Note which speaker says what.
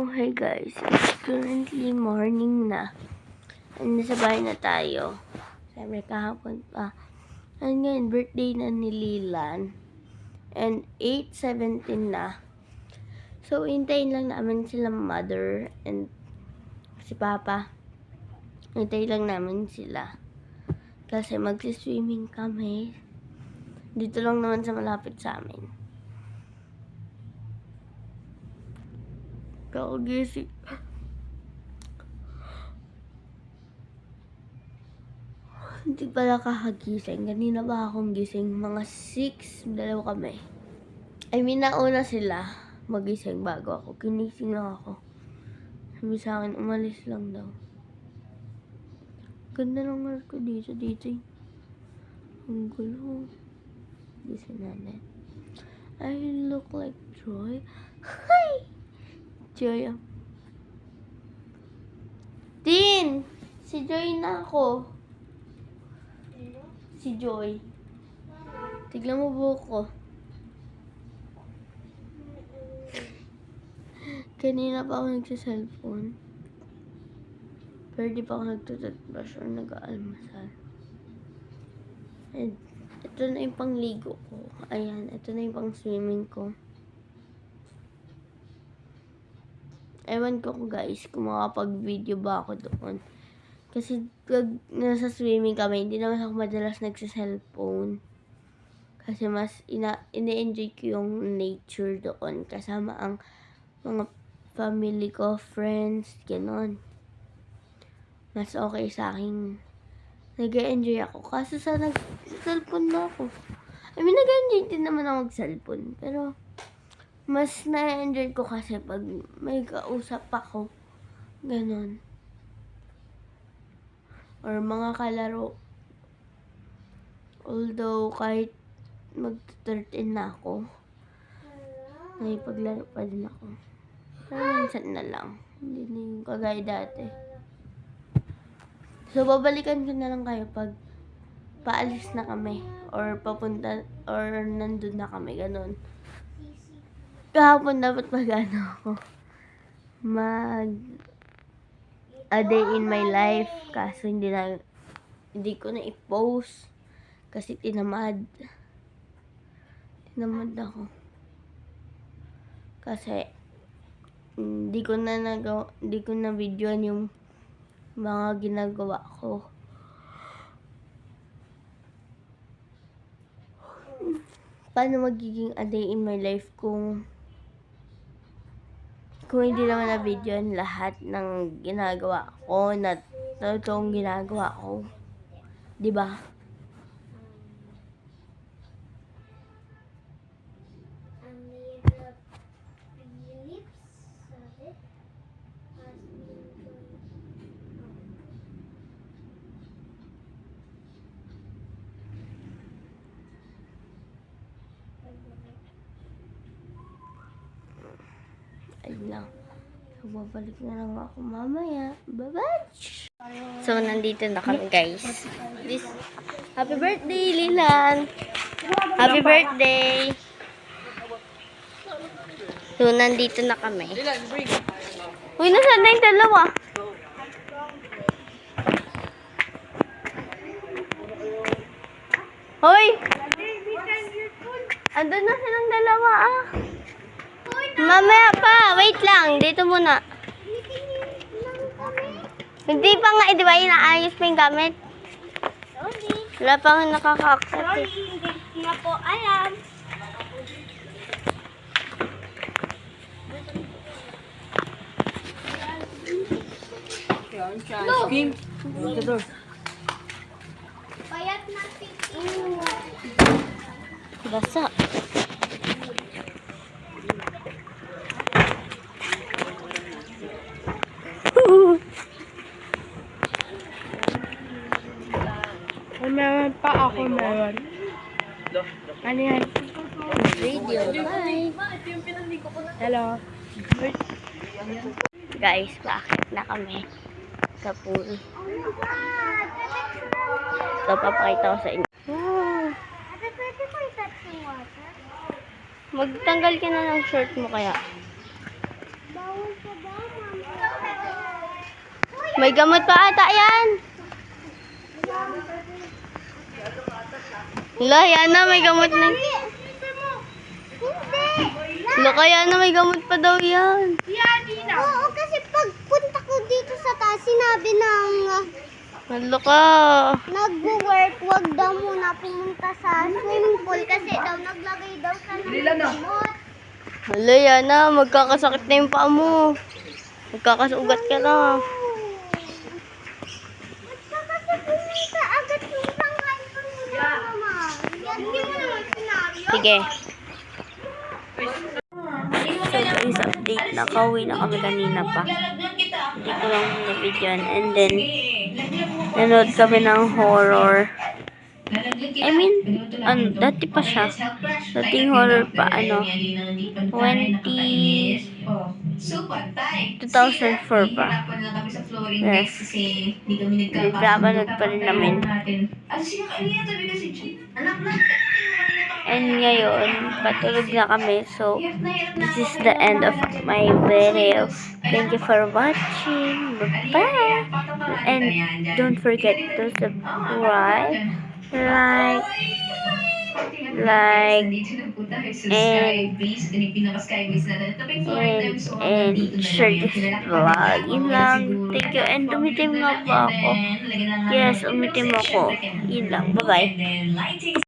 Speaker 1: So, hey guys, it's currently morning na. And nasa bahay na tayo. Siyempre kahapon pa. And ngayon, birthday na ni Lilan. And 8:17 na. So, hintayin lang namin sila mother and si papa. Hintayin lang namin sila. Kasi mag-swimming kami. Dito lang naman sa malapit sa amin. Kakagising. Hindi pala kakagising. Kanina ba akong gising? Mga 6, dalawa kami. I mean, nauna sila magising bago ako. Kinising lang ako. Sabi sa akin, umalis lang daw. Ganda ng hair ko dito. Ang gulo. Gising natin. I look like Joy. Hi! Joy. Tin! Si Joy na ako. Si Joy. Tignan mo buhok ko. Kanina pa ako nagsa-cellphone. Pero di pa ako nagtututbrush or nag-aalmasal. And ito na yung pangligo ko. Ayan, ito na yung pang swimming ko. Ewan ko guys kung makapag-video ba ako doon. Kasi pag nasa swimming kami, hindi naman ako madalas nagsa-cellphone. Kasi mas ina-enjoy ko yung nature doon. Kasama ang mga family ko, friends, gano'n. Mas okay sa akin. Nag-enjoy ako. Kaso sa nag-cellphone na ako. I mean, nag-enjoy din naman ako mag-cellphone. Pero, mas na-enjoy ko kasi pag may kausap ako. Gano'n. Or mga kalaro. Although, kahit mag-13 na ako, may paglaro pa din ako. Pero minsan na lang. Hindi na yung kagaya dati. So, babalikan ko na lang kayo pag paalis na kami. Or papunta, or nandun na kami. Ganon. Kahapon dapat ako. A day in my life. Kaso hindi ko na i-post. Kasi tinamad. Tinamad ako. Kasi, hindi ko na videoan yung mga ginagawa ko. Paano magiging a day in my life kung hindi naman na videoan lahat ng ginagawa ko na totoong ginagawa ko. 'Di ba? Ayun lang. So, babalik na lang ako mamaya. Bye-bye! So, nandito na kami, guys. Happy birthday, Lilan! Happy birthday! So, nandito na kami. Uy, nasaan na yung dalawa? Hoy! Andun na silang dalawa, ah. Mamaya pa, wait lang. Dito muna. Hindi pa nga, di ba inaayos pa yung gamit? Wala pa nga nakaka-accept.
Speaker 2: Sorry, hindi nga po alam. Payat na
Speaker 1: Basa.
Speaker 2: Meron pa ako, meron. Ano yan?
Speaker 1: Video. Bye.
Speaker 2: Hello.
Speaker 1: Guys, bakit na kami sa pool? So, papakita ko sa inyo. Wow.
Speaker 2: Pwede ko i-touch yung water?
Speaker 1: Magtanggal ka na ng short mo kaya.
Speaker 2: Bawal sa
Speaker 1: May gamot pa ata yan. Hala, yan na, may gamot na.
Speaker 2: Hindi.
Speaker 1: Hala, kaya na may gamot pa daw yan.
Speaker 2: Oo, kasi pagpunta ko dito sa taas, sinabi ng
Speaker 1: Hala ka.
Speaker 2: nag-work, wag daw muna pumunta sa swimming pool kasi daw naglagay daw sa gamot.
Speaker 1: Hala, yan na, magkakasakit na yung paa mo. Magkakasugat ka na.
Speaker 2: Kasi pumunta agad yung sanghay ko nila, mama. Hindi mo naman sinabi.
Speaker 1: Sige. So guys, update. Nakauwi na kami kanina pa. Hindi ko lang na-videoan. And then, nanood kami ng horror. I mean, dati pa siya. Dating horror pa, 2004 pa. Yes. Nagpapanood pa rin namin. And ngayon, patulog na kami. So, this is the end of my video. Thank you for watching. Bye-bye. And don't forget to subscribe, like, and share this vlog. Yun lang. Thank you. And umitim nga pa ako. Yes, umitim ako. Yun lang. Bye-bye.